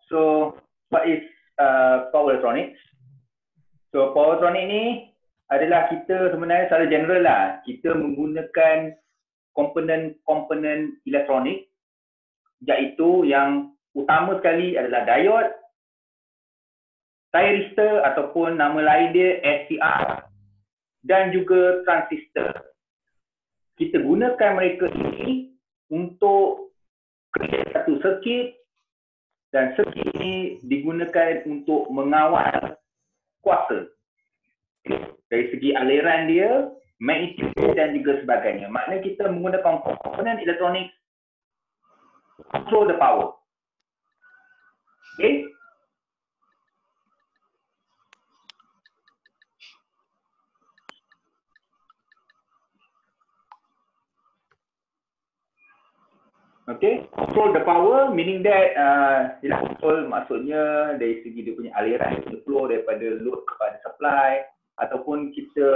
So what is power electronics? So power electronics ni adalah kita sebenarnya secara general lah, kita menggunakan komponen-komponen elektronik, iaitu yang utama sekali adalah diode, thyristor ataupun nama lain dia SCR, dan juga transistor. Kita gunakan mereka ini untuk create satu sirkuit, dan sirkuit ini digunakan untuk mengawal kuasa. Dari segi aliran dia, magnitude dan juga sebagainya. Maknanya kita menggunakan komponen elektronik control the power. Okay? Okay, control the power meaning that control maksudnya dari segi dia punya aliran, dia flow daripada load kepada supply, ataupun kita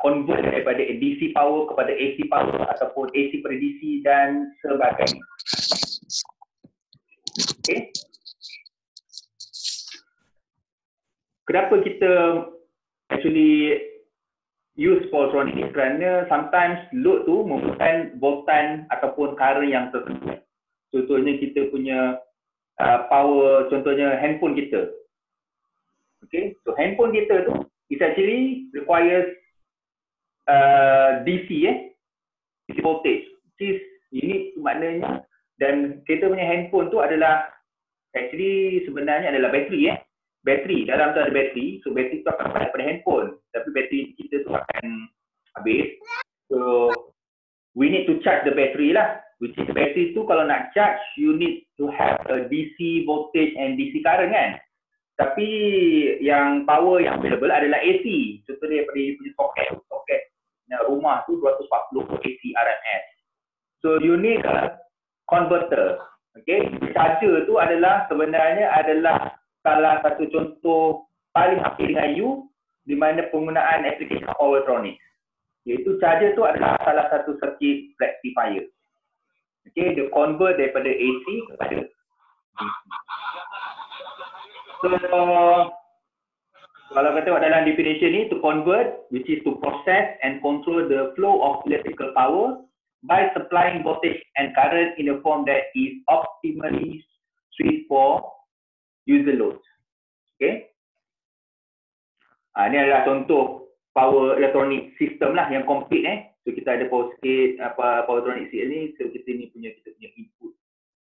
convert daripada DC power kepada AC power ataupun AC kepada DC dan sebagainya. Okay. Kenapa kita actually use power electronic ni? Kerana sometimes load tu memerlukan voltan ataupun current yang tertentu. Contohnya kita punya power, contohnya handphone kita. Okay, so handphone kita tu it actually requires DC DC voltage. Which is ini maknanya, dan kita punya handphone tu adalah actually sebenarnya adalah bateri bateri, dalam tu ada bateri, so bateri tu akan balik pada handphone, tapi bateri kita tu akan habis, so we need to charge the battery lah, which is bateri tu kalau nak charge you need to have a DC voltage and DC current kan. Tapi yang power yang available adalah AC, contoh daripada punya soket rumah tu 240 AC RMS, so you need a converter. Okay, charger tu adalah sebenarnya adalah salah satu contoh paling aktif dengan you di mana penggunaan aplikasi power electronics, iaitu charger tu adalah salah satu circuit rectifier. Okay, dia convert daripada AC kepada DC. So kalau kita tengok dalam definition ni, to convert, which is to process and control the flow of electrical power by supplying voltage and current in a form that is optimally suited for user loads. Okay. Ini adalah contoh power electronic system lah yang complete So kita ada power circuit, power electronic system ni, so kita punya input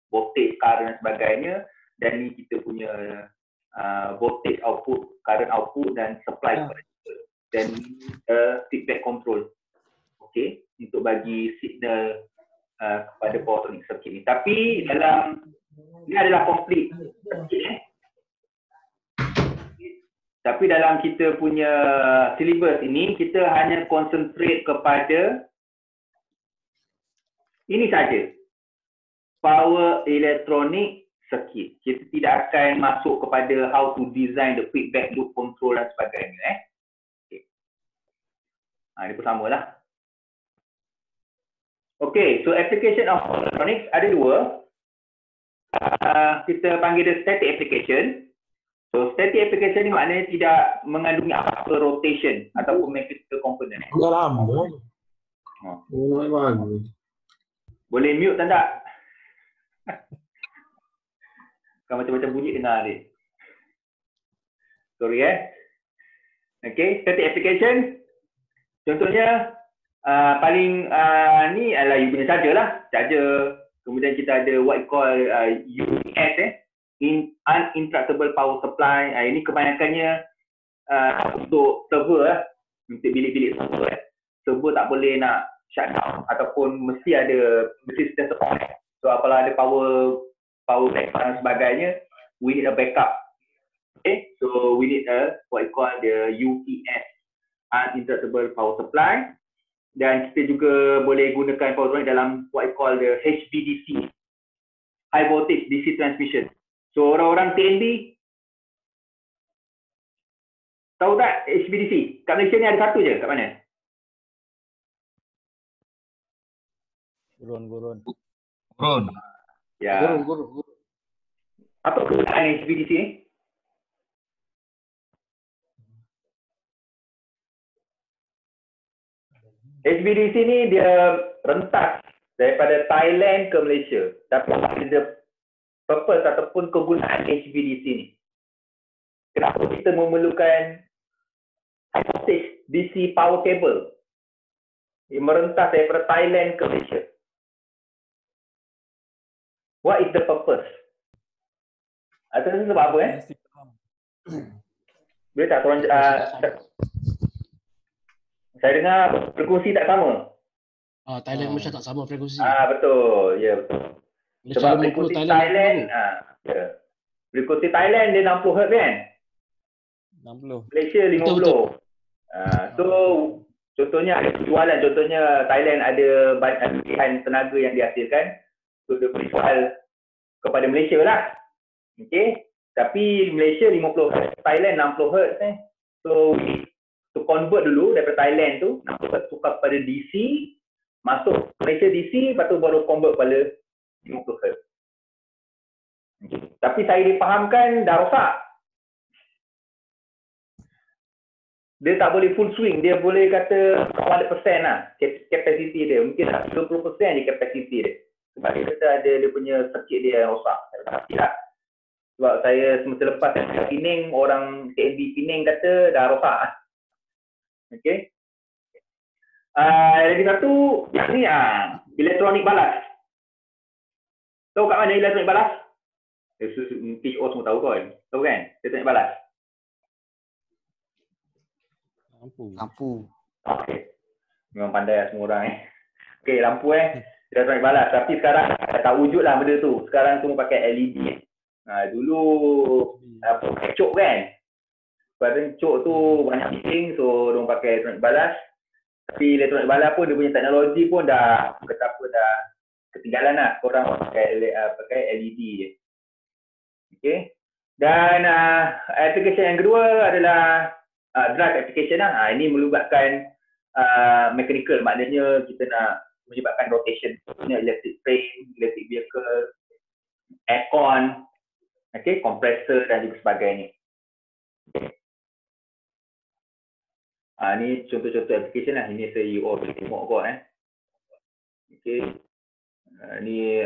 voltage, current dan sebagainya, dan ni kita punya voltage output, current output dan supply kepada kita. Dan feedback control. Okay, untuk bagi signal kepada power electronic circuit ni. Tapi dalam ini adalah complete circuit Tapi dalam kita punya syllabus ini, kita hanya concentrate kepada ini saja, power electronic circuit. Kita tidak akan masuk kepada how to design the feedback loop control dan sebagainya. Okay. Ini pun samalah. Okay, so application of power electronics ada dua. Kita panggil dia static application. So static application ni maknanya tidak mengandungi apa-apa rotation ataupun mechanical component. Agak lama. Boleh mute tak? Kan macam-macam bunyi dengar dia. Sorry Okay, static application. Contohnya paling ni adalah you punya charger lah. Charger. Kemudian kita ada what you call UPS uninterruptible power supply. Ini kebanyakannya untuk server untuk bilik-bilik server. Server tak boleh nak shutdown ataupun mesti setiap support. So apabila ada power backup dan sebagainya, we need a backup. Okay, so we need what you call the UPS, uninterruptible power supply. Dan kita juga boleh gunakan power electronic dalam what you call the HVDC, high voltage DC transmission. So orang-orang TNB tahu tak HVDC? Kat Malaysia ni ada satu je, kat mana? Gurun. Ya. Gurun. Apa kegunaan HVDC ni? HVDC ni dia rentas daripada Thailand ke Malaysia. Tapi ada purpose ataupun kegunaan HVDC ni. Kenapa kita memerlukan high voltage DC power cable yang merentas daripada Thailand ke Malaysia? What is the purpose? Atau sebab apa Boleh tak korang saya dengar frekuensi tak sama. Thailand Malaysia tak sama frekuensi. Betul. Ya, betul. Malaysia Sebab 50, frekuensi Thailand Thailand, ya. Frekuensi Thailand dia 60 Hz kan? 60. Malaysia 50. Betul. So contohnya ada perjualan, contohnya Thailand ada banyak tenaga yang dihasilkan. So dia boleh jual kepada Malaysia lah. Okey. Tapi Malaysia 50 Hz, Thailand 60 Hz So to convert dulu daripada Thailand tu 60 Hz tukar pada DC, masuk Malaysia DC, lepas tu baru convert pada 50 Hz. Okay. Tapi saya dipahamkan dah rosak. Dia tak boleh full swing, dia boleh kata 100% lah capacity dia. Mungkin 20% je capacity dia. Sebab dia kata ada dia punya circuit dia yang rosak. Saya tak pasti lah. Sebab saya semasa lepas Pening, orang TNB Pening kata dah rosak. Okey. Lagi satu, yang ni elektronik balas. Tahu kat mana elektronik balas? PO semua tahu kan? Tahu kan? Elektronik balas. Lampu. Okey. Memang pandai semua orang Okey, lampu elektronik balas. Tapi sekarang tak wujud lah benda tu. Sekarang semua pakai LED. Dulu pakai cok kan? Pada cok tu banyak bising, so diorang pakai elektronik balas. Tapi elektronik balas pun dia punya teknologi pun dah kata apa dah ketinggalan lah. Korang pakai LED je. Okey. Dan application yang kedua adalah drive application lah. Ini melibatkan mechanical, maknanya kita nak menyebabkan rotation, maksudnya electric train, electric vehicle, aircon, kompresor dan juga sebagainya. Ni contoh-contoh application lah. Ini saya boleh tengok kot Okey. Ni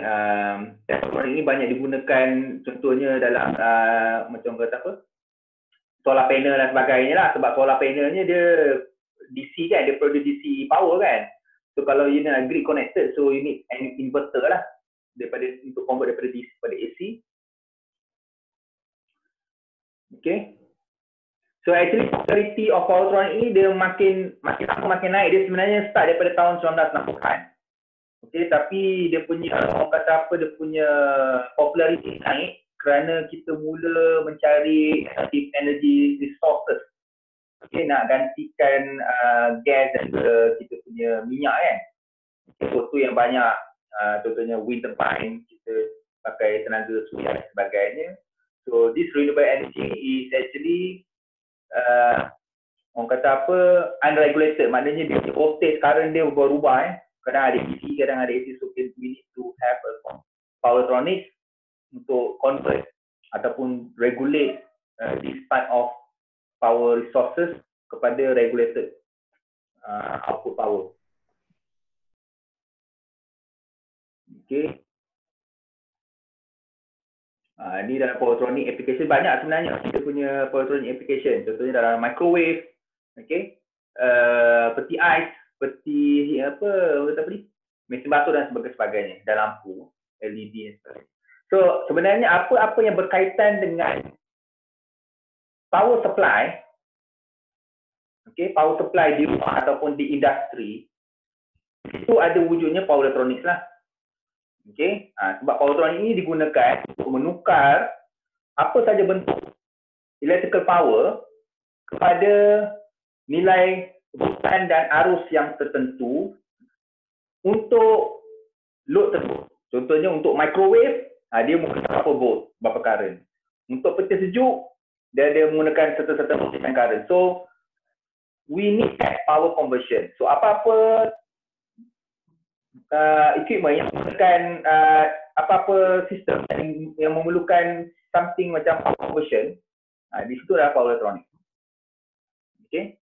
teknologi ni banyak digunakan contohnya dalam macam kata apa? Solar panel dan sebagainya lah. Sebab solar panelnya dia DC kan, dia produce DC power kan. So kalau you nak grid connected, so you need an inverter lah untuk convert daripada DC pada AC. Okay. So actually popularity of powertronic ini dia makin naik. Dia sebenarnya start daripada tahun 1960-an. Okay, tapi dia punya orang kata apa, dia punya popularity naik kerana kita mula mencari energy resources. Okay, nak gantikan gas dan kita punya minyak kan. So tu yang banyak contohnya wind turbine, kita pakai tenaga surya dan sebagainya. So this renewable energy is actually orang kata apa, unregulated, maknanya dia voltage current dia berubah kadang ada DC, kadang ada AC, so we need to have a powertronics untuk convert ataupun regulate this type of power resources kepada regulated output power. Okay. Ni dalam powertronic application banyak sebenarnya kita punya powertronic application. Contohnya dalam microwave, okay, peti ais, peti apa ni, mesin basuh dan sebagainya, dan lampu LED dan sebagainya. So sebenarnya apa-apa yang berkaitan dengan power supply, okay, power supply di rumah ataupun di industri, itu ada wujudnya power electronics lah. Okay, sebab powertronic ini digunakan untuk menukar apa saja bentuk electrical power kepada nilai kebutuhan dan arus yang tertentu untuk load tersebut. Contohnya untuk microwave, dia menggunakan berapa volt, berapa current. Untuk peti sejuk, dia menggunakan serta-serta voltage current. So we need that power conversion. So apa-apa equipment yang menggunakan apa-apa sistem yang memerlukan something macam power conversion, di situ adalah power elektronik. Okay.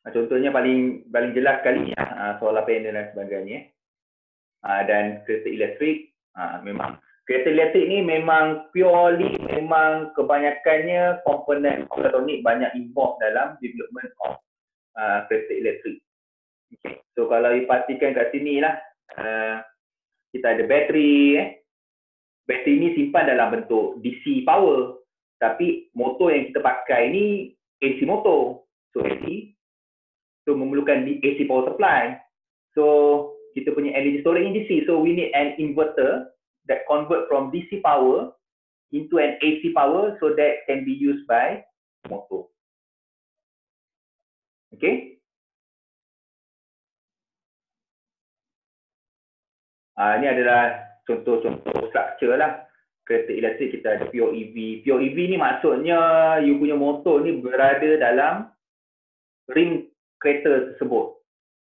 Contohnya paling jelas sekali solar panel dan sebagainya. Dan kereta elektrik, memang kereta elektrik ni memang purely memang kebanyakannya komponen elektronik banyak involved dalam development of kereta elektrik. Okay. So kalau dipastikan kat sini lah, kita ada bateri. Bateri ni simpan dalam bentuk DC power, tapi motor yang kita pakai ni AC motor. So AC, so memerlukan AC power supply. So kita punya energy storage in DC. So we need an inverter that convert from DC power into an AC power so that can be used by motor. Okay. Ini adalah contoh-contoh structure lah. Kereta elektrik kita ada pure EV. Pure EV ni maksudnya you punya motor ni berada dalam rim kereta tersebut.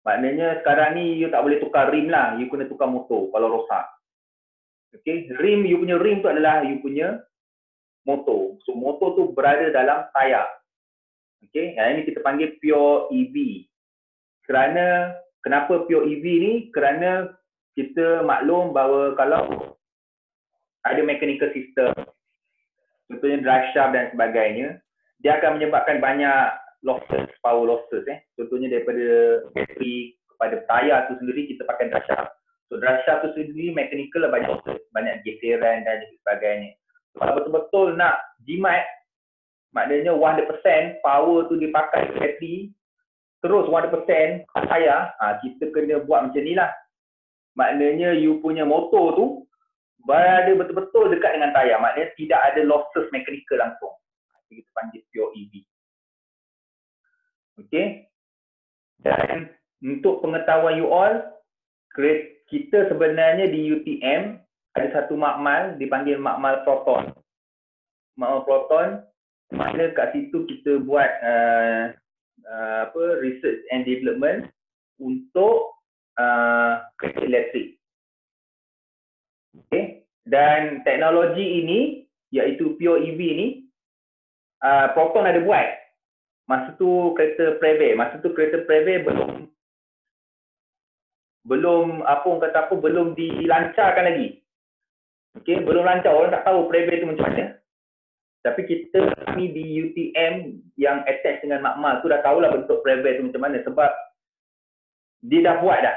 Maknanya sekarang ni you tak boleh tukar rim lah. You kena tukar motor kalau rosak. Okay. Rim, you punya rim tu adalah you punya motor. So motor tu berada dalam tayar. Okay. Yang ini kita panggil pure EV. Kenapa pure EV ni? Kerana kita maklum bahawa kalau ada mechanical system, contohnya drive shaft dan sebagainya, dia akan menyebabkan banyak losses, power losses. Contohnya daripada bateri kepada tayar tu sendiri kita pakai drive shaft. So drive shaft tu sendiri mechanical banyak losses, banyak geseran dan sebagainya. So, kalau betul-betul nak jimat, maknanya 100% power tu dipakai bateri, terus 100% tayar, kita kena buat macam ni lah. Maknanya you punya motor tu berada betul-betul dekat dengan tayar. Maknanya tidak ada losses mechanical langsung. Kita panggil pure EV. Okay. Dan untuk pengetahuan you all, kita sebenarnya di UTM ada satu makmal dipanggil makmal proton. Makmal proton, makna kat situ kita buat research and development untuk kereta elektrik. Okay. Dan teknologi ini, iaitu pure EV ni, Proton ada buat. Masa tu kereta Preve belum dilancarkan lagi. Okay, belum lancar. Orang tak tahu Preve tu macam mana. Tapi kami di UTM yang attach dengan makmal tu dah tahulah bentuk Preve tu macam mana. Sebab dia dah buat dah.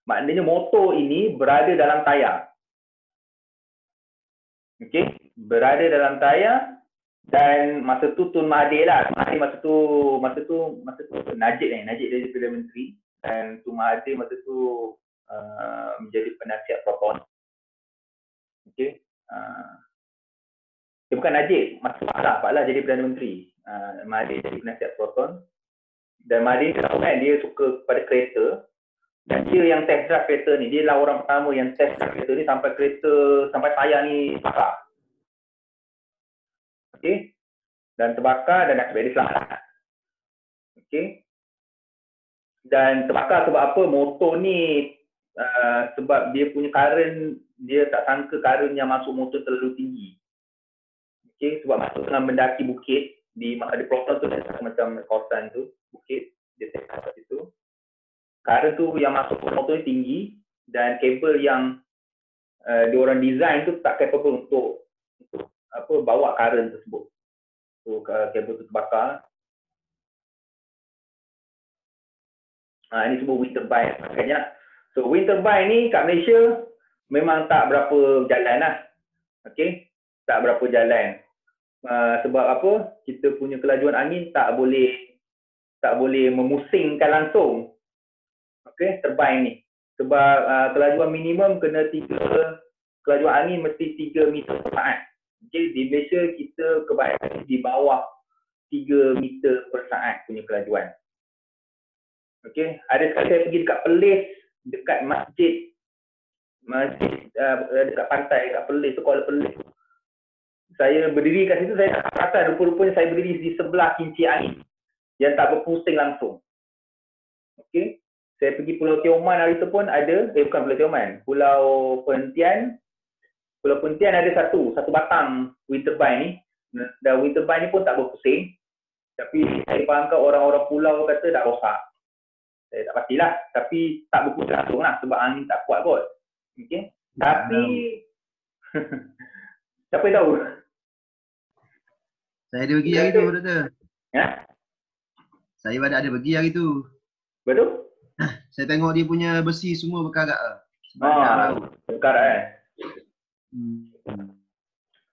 Maknanya motor ini berada dalam tayar. Okay, berada dalam tayar. Dan masa tu Tun Mahathir lah. Masa tu Najib dari Perdana Menteri. Dan Tun Mahathir masa tu menjadi penasihat Proton. Okay. Dia bukan Najib, Pak lah jadi Perdana Menteri. Mahathir jadi penasihat Proton. Dan Mahathir tahu kan dia suka pada kereta. Dan dia yang test drive kereta ni. Dia lah orang pertama yang test drive kereta ni sampai tayar ni bakar. Okay. Dan terbakar dan nasib dia selamat. Okay. Dan terbakar sebab apa? Motor ni sebab dia punya current, dia tak sangka current yang masuk motor terlalu tinggi. Okay. Sebab masuk tengah mendaki bukit di Proton tu ada macam kawasan tu, bukit, dia test kat situ. Current tu yang masuk motor ni tinggi dan kabel yang diorang design tu tak capable untuk bawa current tersebut. So kabel tu terbakar. Ini semua wind turbine maknanya. So wind turbine ni kat Malaysia memang tak berapa jalan lah. Okay, tak berapa jalan. Sebab apa? Kita punya kelajuan angin tak boleh memusingkan langsung. Okay, turbine ni. Sebab kelajuan minimum kena kelajuan angin mesti 3 meter per saat. Okay, di Malaysia kita kebanyakan di bawah 3 meter per saat punya kelajuan. Okay, ada sekali saya pergi dekat Perlis, dekat masjid dekat pantai, dekat Perlis tu, Kuala Perlis. Saya berdiri kat situ, saya tak perasan rupa-rupanya saya berdiri di sebelah kincir angin yang tak berpusing langsung. Okay. Saya pergi Pulau Tioman hari tu pun ada, bukan Pulau Tioman, Pulau Perhentian, Pulau Pontian ada satu batang wind turbine ni. Dan wind turbine ni pun tak berpusing. Tapi saya fahamkan orang-orang pulau kata dah rosak. Saya tak pastilah. Tapi tak berpusing langsung lah sebab angin tak kuat kot. Okay. Tapi siapa yang tahu? Saya ada pergi hari tu, doktor. Ya? Saya ada pergi hari tu. Betul? Saya tengok dia punya besi semua berkarat lah. Sebab dah laut. Berkarat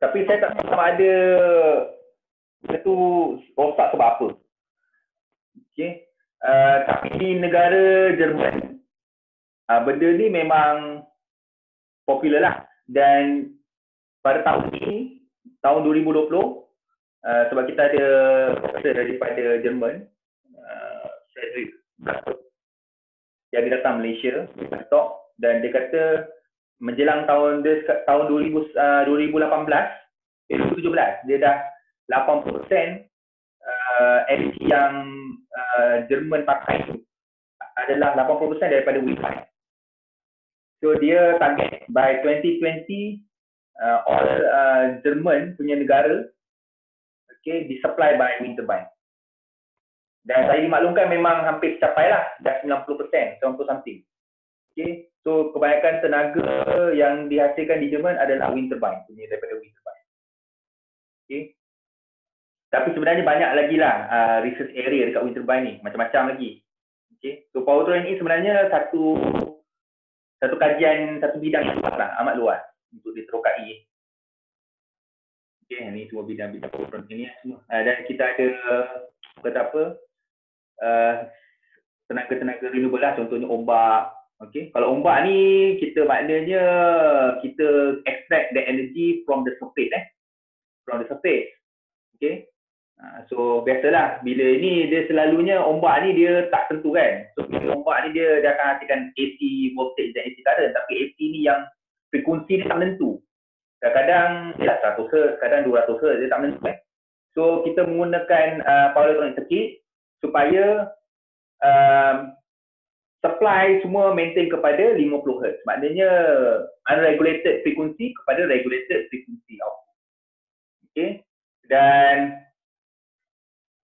Tapi saya tak tahu sama ada itu rosak sebab apa. Okay. Tapi di negara Jerman, benda ni memang popular lah. Dan pada tahun ini, tahun 2020, sebab kita ada daripada Jerman, Frederick Blackwood, dia datang Malaysia, dan dia kata menjelang tahun 2018, 2017, dia dah 80% energi yang Jerman pakai itu adalah 80% daripada wind farm. So dia target by 2020 all Jerman punya negara disupply by wind turbine. Dan saya dimaklumkan memang hampir tercapai lah, dah 90%, 90 something. Okay. So kebanyakan tenaga yang dihasilkan di Jerman adalah wind turbine, daripada wind turbine. Okay. Tapi sebenarnya banyak lagi lah research area dekat wind turbine ni, macam-macam lagi. Okay. So powertrain ni sebenarnya satu kajian, satu bidang yang luas lah, amat luas untuk diterokai. Okay, ni semua bidang-bidang powertrain ini semua. Dan kita ada tenaga-tenaga renewable lah, contohnya ombak. Okay. Kalau ombak ni kita maknanya kita extract the energy from the surface, from the surface. Okay. So biasalah bila ini dia selalunya ombak ni dia tak tentu kan. So bila ombak ni dia akan hasilkan AC voltage dan AC current, tapi AC ni yang frekuensi dia tak menentu. Kadang-kadang 100 Hz, kadang 200 Hz, dia tak menentu kan. So kita menggunakan power electronic circuit supaya supply semua maintain kepada 50 Hz. Maknanya unregulated frequency kepada regulated frequency output. Okay. Dan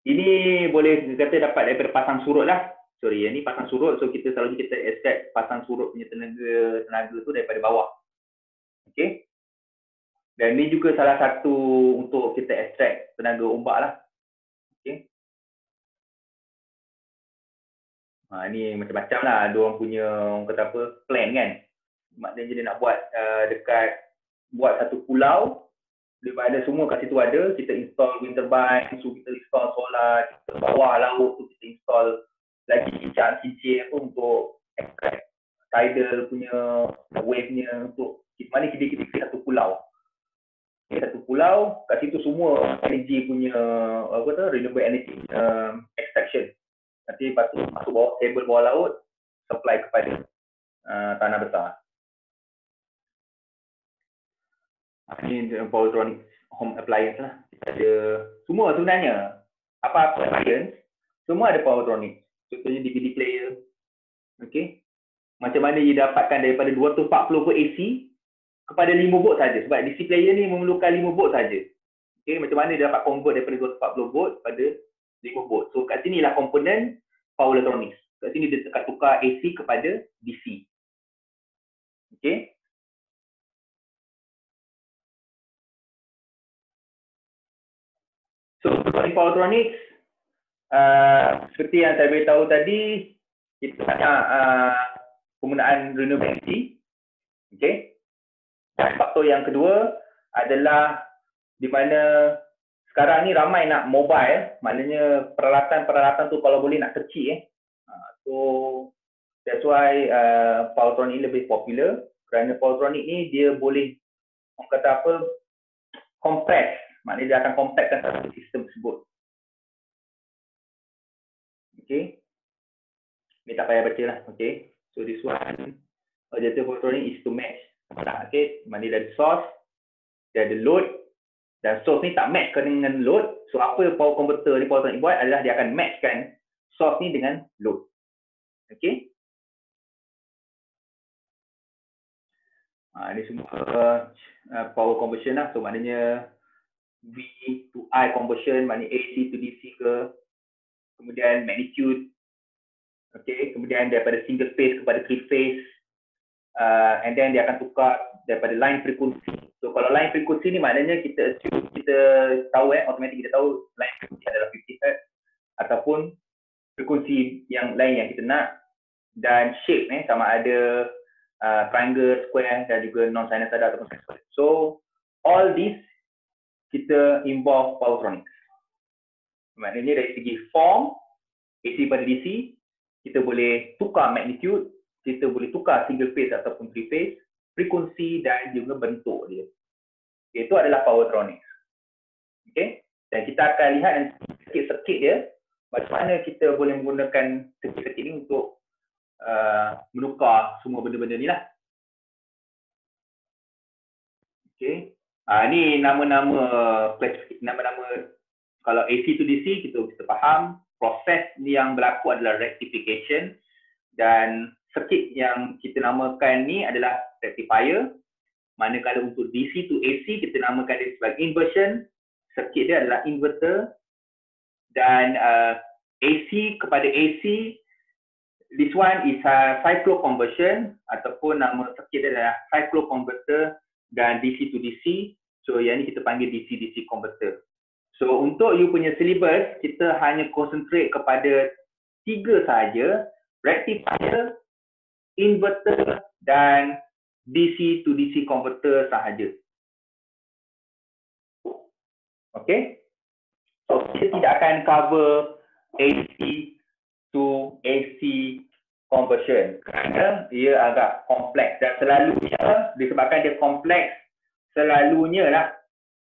ini boleh kata dapat daripada pasang surut lah. Sorry, yang ni pasang surut. So kita extract pasang surut punya tenaga tu daripada bawah. Okay. Dan ni juga salah satu untuk kita extract tenaga ombak lah. Okay. Ni macam-macam lah. Dia orang punya, orang kata apa, plan kan. Maknanya dia nak buat buat satu pulau. Di mana semua kat situ ada, kita install wind turbine, so kita install solar, kita bawah laut tu kita install lagi cincin apa untuk extract tidal punya wave-nya untuk mana kita satu pulau. Satu pulau, kat situ semua energy punya renewable energy extraction. Nanti lepas tu masuk bawah table bawah laut, supply kepada tanah besar. Ini powertronic home appliance lah. Kita ada semua sebenarnya. Apa-apa appliance, semua ada powertronic. Contohnya DVD player. Okay. Macam mana dia dapatkan daripada 240 volt AC kepada 5 volt saja. Sebab DC player ni memerlukan 5 volt saja. Okay. Macam mana dia dapat convert daripada 240 volt kepada 5 volt. So kat sini lah komponen power electronics. Kat sini dia tukar AC kepada DC. Okay. So, powertronics, seperti yang saya beritahu tadi, kita banyak penggunaan renewable energy. Okay. Dan faktor yang kedua adalah di mana sekarang ni ramai nak mobile, maknanya peralatan-peralatan tu kalau boleh nak kecil. So, that's why powertronic lebih popular. Kerana powertronic ni dia boleh, orang kata apa, compress. Maknanya dia akan compactkan satu sistem tersebut. Okay. Ni tak payah baca lah. Okay. So this one, objective powertronic is to match. Okay. Maknanya dari source, dia ada load. Dan source ni tak match dengan load. So apa power converter ni powertronic buat adalah dia akan matchkan source ni dengan load. Okay. Ini semua power conversion lah. So maknanya V to I conversion, maknanya AC to DC ke, kemudian magnitude, okay, kemudian daripada single phase kepada three phase, and then dia akan tukar daripada line frekuensi. So kalau line frekuensi ni maknanya kita tahu automatik kita tahu line frekuensi adalah 50 Hz ataupun frekuensi yang lain yang kita nak, dan shape sama ada triangle, square dan juga non-sinusoidal ataupun sinusoidal. So all these kita involve powertronics. Maknanya dari segi form AC pada DC, kita boleh tukar magnitude, kita boleh tukar single phase ataupun three phase, frekuensi dan juga bentuk dia. Itu adalah powertronics. Okay? Dan kita akan lihat sikit-sikit dia macam mana kita boleh menggunakan sikit-sikit ini untuk menukar semua benda-benda ni lah. Okay. Ni nama-nama kalau AC to DC kita faham proses yang berlaku adalah rectification, dan circuit yang kita namakan ni adalah rectifier. Manakala untuk DC to AC kita namakan dia sebagai inversion, circuit dia adalah inverter, dan AC kepada AC, this one is cyclo conversion ataupun nama circuit dia adalah cyclo converter, dan DC to DC. So yang ni kita panggil DC-DC converter. So untuk you punya syllabus, kita hanya concentrate kepada 3 sahaja, rectifier, inverter dan DC to DC converter sahaja. Okay? So kita tidak akan cover AC to AC conversion kerana ia agak kompleks, dan selalunya disebabkan dia kompleks, selalunya lah,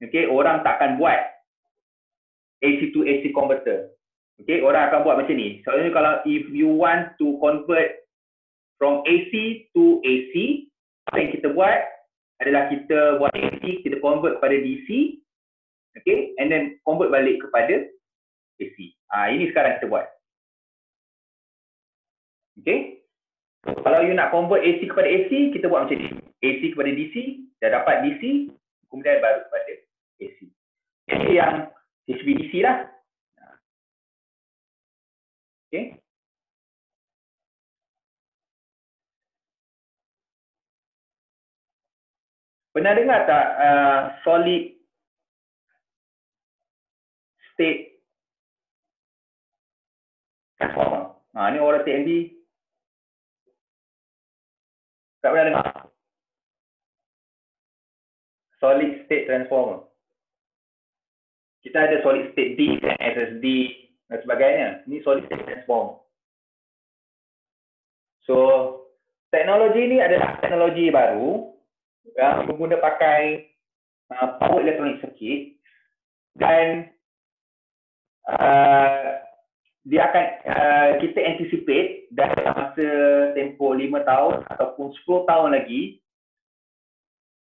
okay, orang takkan buat AC to AC converter. Okay, orang akan buat macam ni. Soalnya kalau if you want to convert from AC to AC, apa yang kita buat adalah kita buat AC, kita convert kepada DC, okay, and then convert balik kepada AC. Ini sekarang kita buat. Okay. Kalau you nak convert AC kepada AC, kita buat macam ni. AC kepada DC, dah dapat DC, kemudian baru kepada AC. Jadi yang HVDC lah. Okay. Pernah dengar tak solid state transformer? Ni orang TNB tak pernah dengar. Solid state transformer. Kita ada solid state D dan SSD dan sebagainya. Ini solid state transformer. So teknologi ni adalah teknologi baru yang berguna pakai power electronic circuit, dan dia akan kita anticipate dalam masa tempoh 5 tahun ataupun 10 tahun lagi,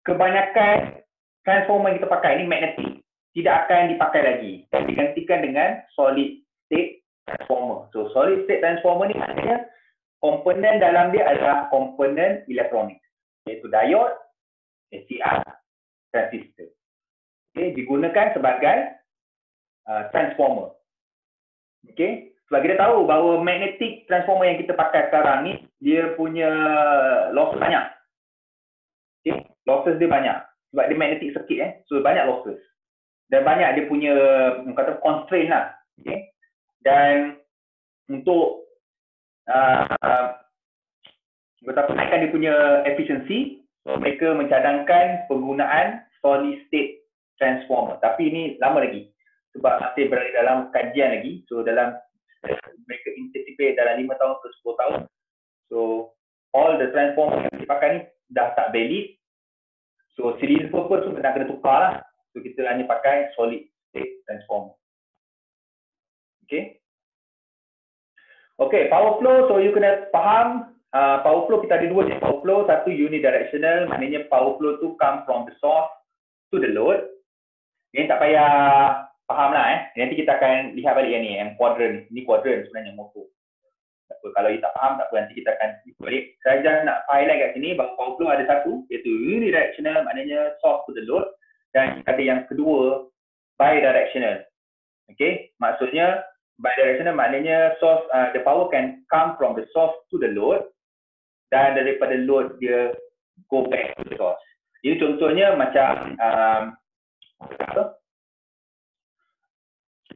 kebanyakan transformer yang kita pakai ini magnetic, tidak akan dipakai lagi dan digantikan dengan solid state transformer. So solid state transformer ni maknanya komponen dalam dia adalah komponen elektronik, iaitu diode, SCR, transistor. Okay, digunakan sebagai transformer. Okay, sebab kita tahu bahawa magnetic transformer yang kita pakai sekarang ni, dia punya loss banyak. Okay, losses dia banyak sebab dia magnetic circuit so banyak losses dan banyak dia punya kata constraint lah. Okay, dan untuk menaikkan dia punya efisiensi, mereka mencadangkan penggunaan solid state transformer. Tapi ini lama lagi sebab masih berada dalam kajian lagi. So dalam mereka anticipate dalam 5 tahun ke 10 tahun. So all the transformer yang dipakai ni dah tak valid. So cylinder purpose tu kena tukar lah. So kita hanya pakai solid state transformer. Okay. Okay, power flow. So you kena faham power flow, kita ada dua jenis power flow. Satu unidirectional, maknanya power flow tu come from the source to the load. Yang tak payah faham lah Nanti kita akan lihat balik yang ni, yang quadrant. Ni quadrant sebenarnya motor. Tak apa, kalau you tak faham, tak apa, nanti kita akan ikut balik. Saya just nak highlight kat sini bahawa power flow ada satu, iaitu unidirectional, maknanya source to the load, dan ada yang kedua, bidirectional. Okay, maksudnya bidirectional maknanya source, the power can come from the source to the load, dan daripada load dia go back to the source. Jadi contohnya macam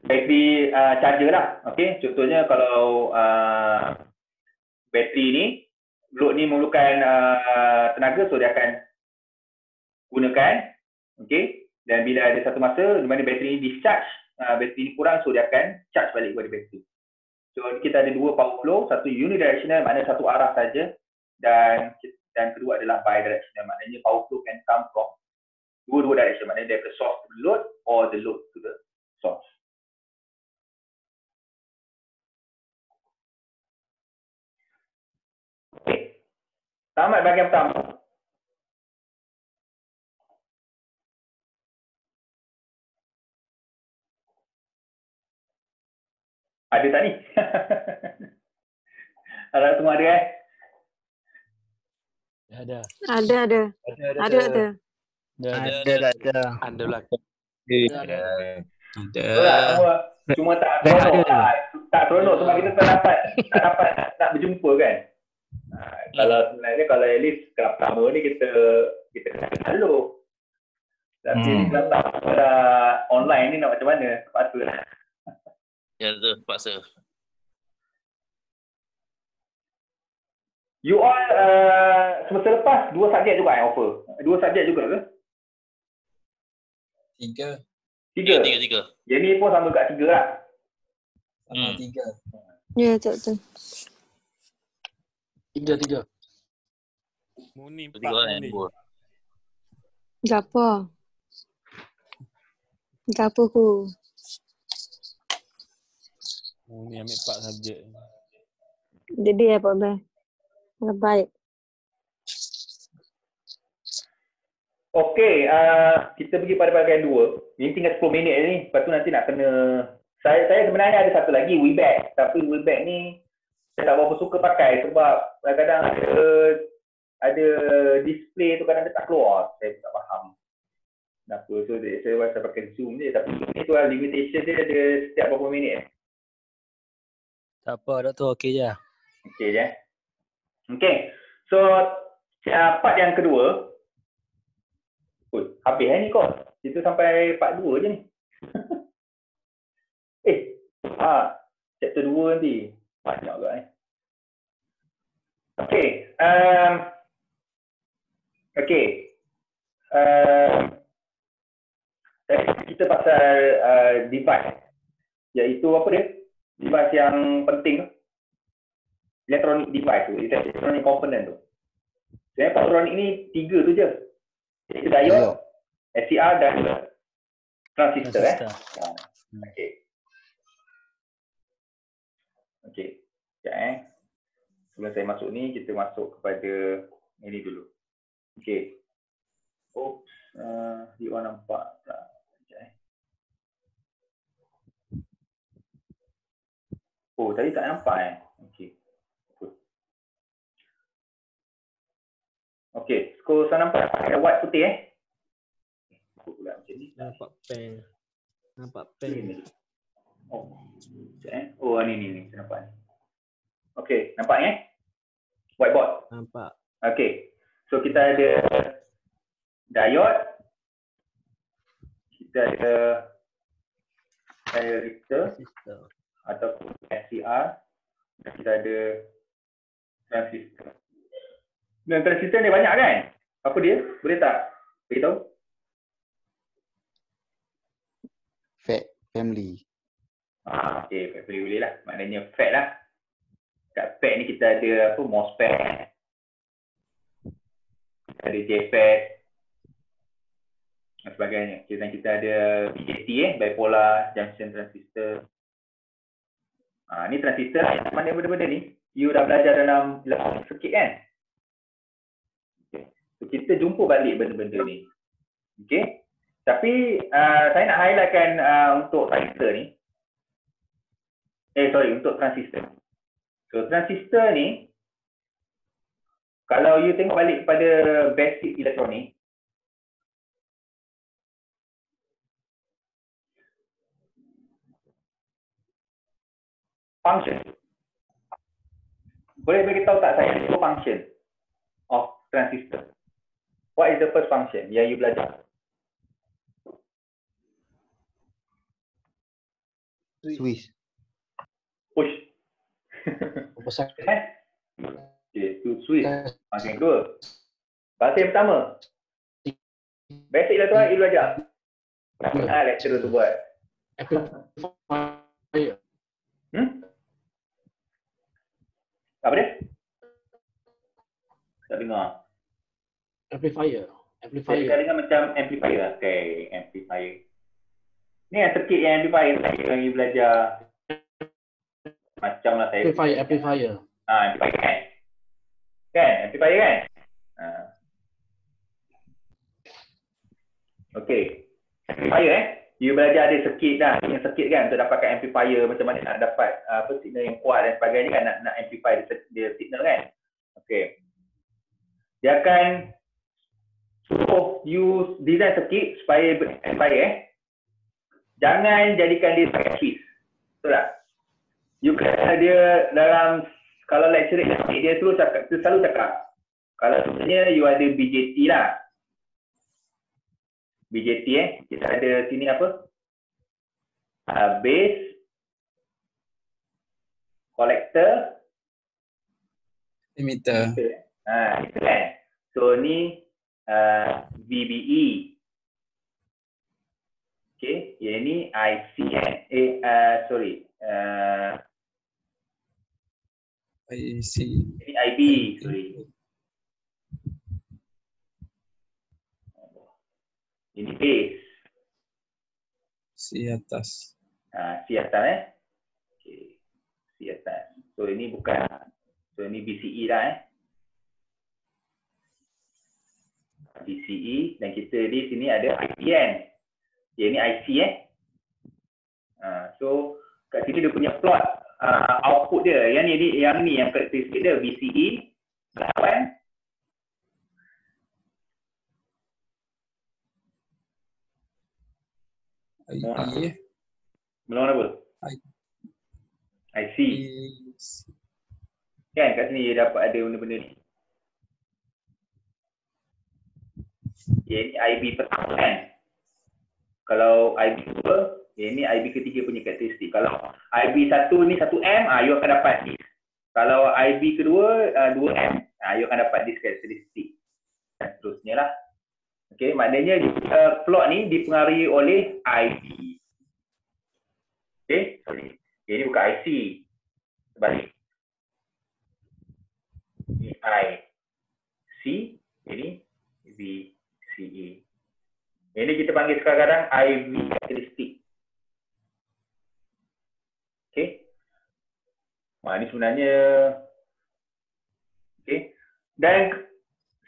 bateri charger lah. Okay, contohnya kalau bateri ni, load ni memerlukan tenaga, so dia akan gunakan. Okay, dan bila ada satu masa di mana bateri ni discharge, bateri ni kurang, so dia akan charge balik kepada bateri. So kita ada dua power flow, satu unidirectional maknanya satu arah saja, dan kedua adalah bidirectional maknanya power flow can come from dua direction, maknanya dari the source to the load or the load to the source. Okay, tamat bahagian pertama. Ada tak ni? Harap semua ada Ada. Ada. Ada lah. Cuma tak seronok lah. Tak seronok sebab kita tak dapat nak berjumpa kan. Kalau sebenarnya kalau at least kelab pertama ni kita kenal dulu. Tapi kelab pertama dah online ni nak macam mana? Terpaksa lah. Ya, tu terpaksa. You all semester lepas 2 subjek juga yang offer? 2 subjek juga ke? 3. 3? Yang ni pun sama kat 3 lah. Sama 3. Ya, betul. 3. Muni 4 Tiga orang ni. yang Gapo ku. Muni ambil 4 subjek. Jadi apa dah? Baik. Okey, kita pergi pada bahagian 2. Ini tinggal 10 minit ni. Lepas tu nanti nak kena... Saya sebenarnya ada satu lagi, Weback. Tapi Weback ni saya tak berapa suka pakai sebab kadang-kadang ada display tu kadang dia tak keluar. Saya tak faham kenapa. So saya pakai Zoom je. Tapi Zoom ni tu limitation dia ada setiap berapa minit. Tak apa, Doktor. Okey je. Okey je. Okey. So, part yang kedua. Habis ni kot. Kita sampai part 2 je ni. Chapter 2 nanti. Banyak juga ni. Okey. Kita pasal device. Iaitu apa dia? Device yang penting tu. Electronic device tu. Electronic component tu. Sebenarnya elektronik ni 3 tu je. Iaitu diode, SCR dan transistor. Okey. Sekejap sebelum saya masuk ni, kita masuk kepada ini dulu. Okey. Oops. Dia orang nampak tak? Sekejap Oh, tadi tak nampak Okey. Okey, skor saya nampak ada white putih pula macam ni. Nampak pen. Oh, ni saya nampak ni. Okey, nampak whiteboard. Nampak. Okey. So kita ada diode. Kita ada resistor ataupun SCR. Dan kita ada transistor. Dan transistor ni banyak kan? Apa dia? Boleh tak beritahu? FAT family. Okey, FAT family boleh lah. Maknanya FAT lah. Kat FAT ni kita ada apa? MOSFET. Kita ada JFET dan sebagainya. Dan kita ada BJT bipolar junction transistor. Ni transistor mana benda-benda ni? You dah belajar dalam circuit kan? So, kita jumpa balik benda-benda ni. Okey. Tapi saya nak highlightkan untuk transistor ni. Untuk transistor. So transistor ni, kalau you tengok balik pada basic elektronik, function. Boleh bagi tahu tak saya dua function of transistor? What is the first function yang you belajar? Swiss. Push. Pasal Okay, to switch. Function kedua. Bahasa yang pertama. Basic elektronik you belajar. Lecturer tu buat. amplifier. Apa dia? Tak dengar. Amplifier. Saya dengar macam amplifier. Okay, amplifier. Ni yang circuit yang amplifier yang you belajar. Macam lah saya. Amplifier. Amplifier kan? Kan? Amplifier kan? Okay. Amplifier You belajar ada circuit dah. Yang circuit kan untuk dapatkan amplifier. Macam mana nak dapat signal yang kuat dan sebagainya kan. Nak amplify dia signal kan? Okay. Dia akan suruh you design circuit supaya amplifier jangan jadikan dia sebagai switch. Betul tak? You kena dia dalam, kalau lecturer elektronik dia selalu cakap, kalau sebenarnya you ada BJT lah. BJT kita ada sini apa? Base, collector, emitter. Itu kan. So ni VBE. Okay, yang ni IC kan. IC. Ini IB, sorry. Ini base. C atas. C atas Okay. C atas. So ini bukan. So ini BCE lah BCE dan kita di sini ada IC kan. Ini IC So kat sini dia punya plot output dia. Yang ni yang karakteristik dia BCE lawan IP melawan apa? IC. Kan kat sini dia dapat ada benda-benda ni. Ini IB pertama kan. Kalau IB 2, ini IB ketiga punya karakteristik. Kalau IB 1 ni 1M, you akan dapat this. Kalau IB kedua 2M, you akan dapat this karakteristik. Dan seterusnya lah. Okay, maknanya plot ni dipengaruhi oleh IB. Okay, sorry. Ini bukan IC. Sebalik. Ini IC, ini VCE. Ini kita panggil sekarang IV karakteristik. Okay. Ini sebenarnya okay. Dan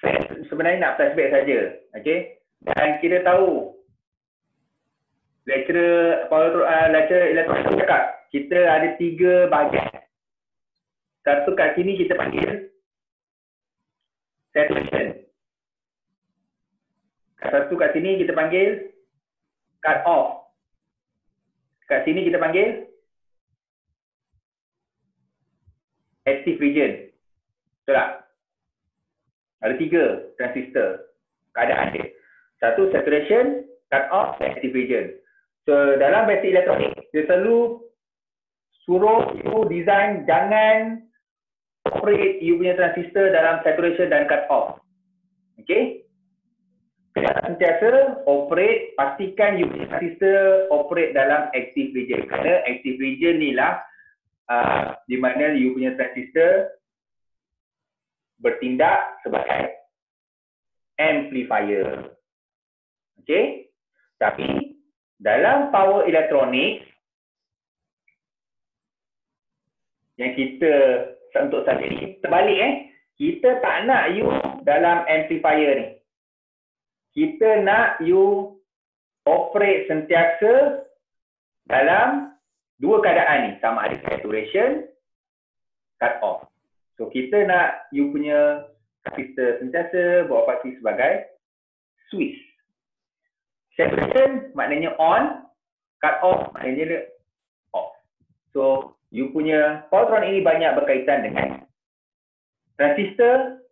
saya sebenarnya nak flashback saja. Okay. Dan kita tahu lecturer elektronik cakap kita ada 3 bahagian. Satu kat sini kita panggil saturation. Satu kat sini kita panggil cut off. Kat sini kita panggil active region. Betul tak? Ada 3 transistor keadaan dia. Satu saturation, cut off, active region. So dalam basic elektronik dia selalu suruh you design jangan operate you punya transistor dalam saturation dan cut off. Okay? Sentiasa operate, pastikan you punya transistor operate dalam active region. Kerana active region ni lah di mana you punya transistor bertindak sebagai amplifier. Okay? Tapi dalam power elektronik yang kita untuk saat ini terbalik kita tak nak you dalam amplifier ni. Kita nak you operate sentiasa dalam 2 keadaan ni, sama ada saturation, cut off. So kita nak you punya kapasitor sentiasa beroperasi sebagai switch. Separation maknanya on, cut off maknanya off. So you punya poltron ini banyak berkaitan dengan transistor,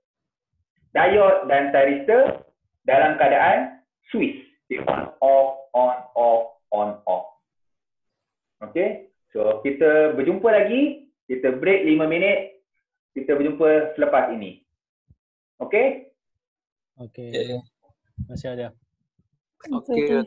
diode dan thyristor dalam keadaan switch. On off, on off, on off. Okay, so kita berjumpa lagi. Kita break 5 minit. Kita berjumpa selepas ini. Okay? Okey. Masih ada. Okey.